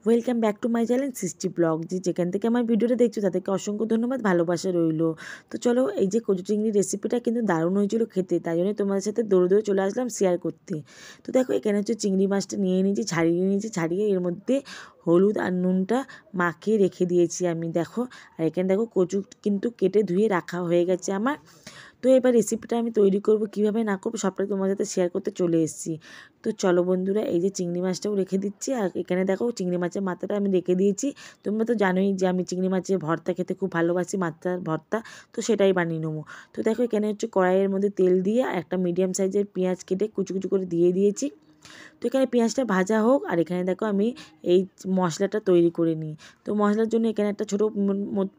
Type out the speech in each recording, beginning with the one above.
Welcome back to my channel সৃষ্টি blog. যেখান থেকে আমার ভিডিওটা দেখছো তাদেরকে অসংখ্য ধন্যবাদ, ভালোবাসা রইলো। তো চলো, এই যে কচু চিংড়ি রেসিপিটা কিন্তু দারুণ হয়েছিল খেতে, তাই জন্য তোমাদের সাথে দৌড়ে দৌড়ে চলে আসলাম শেয়ার করতে। তো দেখো, এখানে হচ্ছে চিংড়ি মাছটা নিয়ে নিয়েছি, ছাড়িয়ে এর মধ্যে হলুদ আর নুনটা মাখিয়ে রেখে দিয়েছি আমি। দেখো, আর এখানে দেখো কচু কিন্তু কেটে ধুয়ে রাখা হয়ে গেছে আমার। তো এবার রেসিপিটা আমি তৈরি করব, কীভাবে না করবো সবটাই তোমার সাথে শেয়ার করতে চলে এসেছি। তো চলো বন্ধুরা, এই যে চিংড়ি মাছটাও রেখে দিচ্ছি, আর এখানে দেখো চিংড়ি মাছের মাথাটা আমি রেখে দিয়েছি। তোমরা তো জানোই যে আমি চিংড়ি মাছের ভর্তা খেতে খুব ভালোবাসি, মাথার ভর্তা, তো সেটাই বানিয়ে নেবো। তো দেখো, এখানে হচ্ছে কড়াইয়ের মধ্যে তেল দিয়ে একটা মিডিয়াম সাইজের পেঁয়াজ কেটে কুচু কুচু করে দিয়ে দিয়েছি। তো এখানে পেঁয়াজটা ভাজা হোক, আর এখানে দেখো আমি এই মশলাটা তৈরি করে নিই। তো মশলার জন্য এখানে একটা ছোটো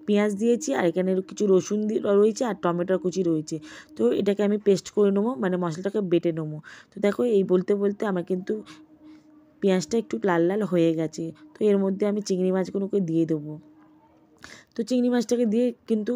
পেঁয়াজ দিয়েছি, আর এখানে কিছু রসুন রয়েছে, আর টমেটোর কুচি রয়েছে। তো এটাকে আমি পেস্ট করে নেবো, মানে মশলাটাকে বেটে নেবো। তো দেখো, এই বলতে বলতে আমার কিন্তু পেঁয়াজটা একটু লাল লাল হয়ে গেছে। তো এর মধ্যে আমি চিংড়ি মাছগুলোকে দিয়ে দেবো। তো চিংড়ি মাছটাকে দিয়ে কিন্তু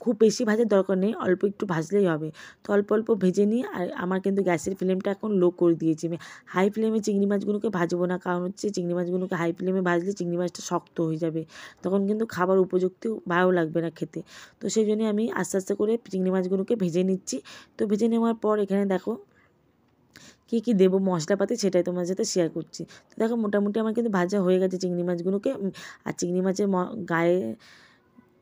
খুব বেশি ভাজার দরকার নেই, অল্প একটু ভাজলেই হবে। তো অল্প অল্প ভেজে নিই, আর আমার কিন্তু গ্যাসের ফ্লেমটা এখন লো করে দিয়েছি আমি। হাই ফ্লেমে চিংড়ি মাছগুলোকে ভাজবো না, কারণ হচ্ছে চিংড়ি মাছগুলোকে হাই ফ্লেমে ভাজলে চিংড়ি মাছটা শক্ত হয়ে যাবে, তখন কিন্তু খাবার উপযুক্ত ভালো লাগবে না খেতে। তো সেই জন্যই আমি আস্তে আস্তে করে চিংড়ি মাছগুলোকে ভেজে নিচ্ছি। তো ভেজে নেওয়ার পর এখানে দেখো কী কী দেবো মশলাপাতি, সেটাই তোমার সাথে শেয়ার করছি। তো দেখো, মোটামুটি আমার কিন্তু ভাজা হয়ে গেছে চিংড়ি মাছগুলোকে, আর চিংড়ি মাছের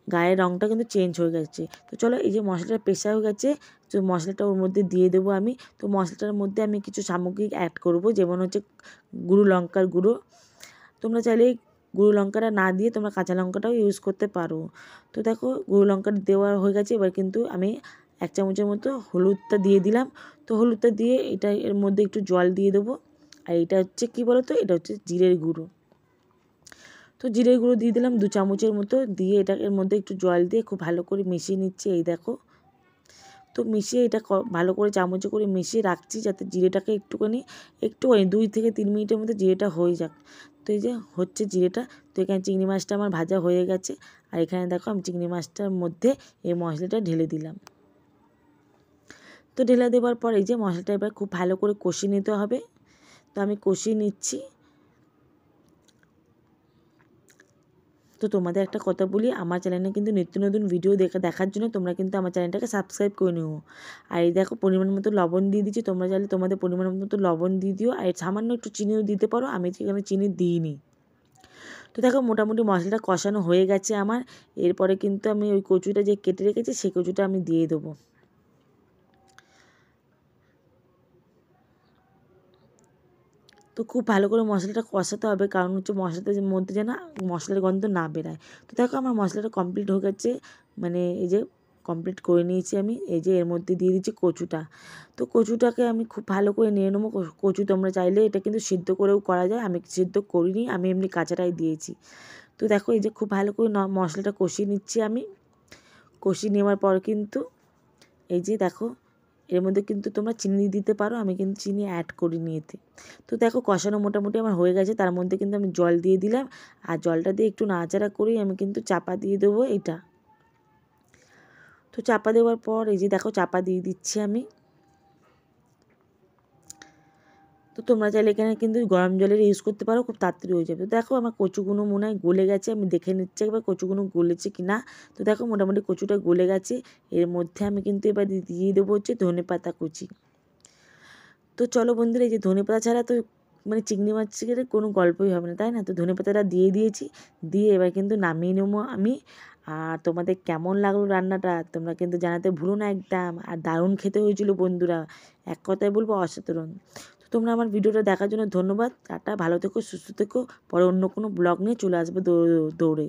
গায়ের রঙটা কিন্তু চেঞ্জ হয়ে গেছে। তো চলো, এই যে মশলাটা পেশা হয়ে গেছে, তো মশলাটা ওর মধ্যে দিয়ে দেবো আমি। তো মশলাটার মধ্যে আমি কিছু সামগ্রী অ্যাড করব, যেমন হচ্ছে গুঁড়ো লঙ্কার গুঁড়ো। তোমরা চাইলে গুঁড়ো লঙ্কাটা না দিয়ে তোমরা কাঁচা লঙ্কাটাও ইউজ করতে পারো। তো দেখো, গুঁড়ো লঙ্কাটা দেওয়া হয়ে গেছে। এবার কিন্তু আমি 1 চামচের মতো হলুদটা দিয়ে দিলাম। তো হলুদটা দিয়ে এটা এর মধ্যে একটু জল দিয়ে দেবো। আর এটা হচ্ছে কী বলো তো, এটা হচ্ছে জিরের গুঁড়ো। তো জিরের গুঁড়ো দিয়ে দিলাম 2 চামচের মতো, দিয়ে এটা এর মধ্যে একটু জল দিয়ে খুব ভালো করে মিশিয়ে নিচ্ছি। এই দেখো, তো মিশিয়ে এটা ভালো করে চামচে করে মিশিয়ে রাখছি, যাতে জিরেটাকে একটুখানি 2 থেকে 3 মিনিটের মধ্যে জিরেটা হয়ে যাক। তো এই যে হচ্ছে জিরেটা। তো এখানে চিংড়ি মাছটা আমার ভাজা হয়ে গেছে, আর এখানে দেখো আমি চিংড়ি মাছটার মধ্যে এই মশলাটা ঢেলে দিলাম। তো ঢেলে দেওয়ার পর এই যে মশলাটা এবার খুব ভালো করে কষিয়ে নিতে হবে। তো আমি কষিয়ে নিচ্ছি। তো তোমাদের একটা কথা বলি, আমার চ্যানেলে কিন্তু নিত্য নতুন ভিডিও দেখার জন্য তোমরা কিন্তু আমার চ্যানেলটাকে সাবস্ক্রাইব করে নিও। আর এই দেখো, পরিমাণ মতো লবণ দিয়ে দিচ্ছি, তোমরা চাইলে তোমাদের পরিমাণ মতো লবণ দিয়ে দিও, আর সামান্য একটু চিনিও দিতে পারো, আমি এখানে চিনি দিইনি। তো দেখো, মোটামুটি মশলাটা কষানো হয়ে গেছে আমার। এরপরে কিন্তু আমি ওই কচুটা যে কেটে রেখেছি সেই কচুটা আমি দিয়ে দেবো। তো খুব ভালো করে মশলাটা কষাতে হবে, কারণ হচ্ছে মশলাটার মধ্যে যেন মশলার গন্ধ না বেরায়। তো দেখো, আমার মশলাটা কমপ্লিট হয়ে গেছে, মানে এই যে কমপ্লিট করে নিয়েছি আমি। এই যে এর মধ্যে দিয়ে দিচ্ছি কচুটা। তো কচুটাকে আমি খুব ভালো করে নিয়ে নেবো। কচু তোমরা চাইলে এটা কিন্তু সিদ্ধ করেও করা যায়, আমি সিদ্ধ করিনি, আমি এমনি কাঁচাটাই দিয়েছি। তো দেখো, এই যে খুব ভালো করে মশলাটা কষিয়ে নিচ্ছি আমি। কষিয়ে নেওয়ার পর কিন্তু এই যে দেখো, এর মধ্যে কিন্তু তোমরা চিনি দিতে পারো, আমি কিন্তু চিনি অ্যাড করিনি এতে। তো দেখো, কষানো মোটামুটি আমার হয়ে গেছে, তার মধ্যে কিন্তু আমি জল দিয়ে দিলাম, আর জলটা দিয়ে একটু নাড়াচাড়া করেই আমি কিন্তু চাপা দিয়ে দেবো এটা। তো চাপা দেওয়ার পর এই যে দেখো, চাপা দিয়ে দিচ্ছি আমি। তো তোমরা চাইলে এখানে কিন্তু গরম জলের ইউজ করতে পারো, খুব তাড়াতাড়ি হয়ে যাবে। তো দেখো, আমার কচুগুলো মনে হয় গলে গেছে, আমি দেখে নিচ্ছি একবার কচুগুলো গলেছে কি না। তো দেখো, মোটামুটি কচুটা গলে গেছে। এর মধ্যে আমি কিন্তু এবার দিয়ে দেবো হচ্ছে ধনেপাতা কুচি। তো চলো বন্ধুরা, এই যে ধনেপাতা ছাড়া তো মানে চিংড়ি মাছের কোনো গল্পই হবে না, তাই না? তো ধনেপাতাটা দিয়ে দিয়েছি, দিয়ে এবার কিন্তু নামিয়ে নেবো আমি। আর তোমাদের কেমন লাগলো রান্নাটা তোমরা কিন্তু জানাতে ভুলো না একদম। আর দারুণ খেতে হয়েছিল বন্ধুরা, এক কথায় বলবো অসাধারণ। তো তোমরা আমার ভিডিওটা দেখার জন্য ধন্যবাদ। টাটা, ভালো থেকো, সুস্থ থেকো। পরে অন্য কোনো ব্লগ নিয়ে চলে আসবে দৌড়ে।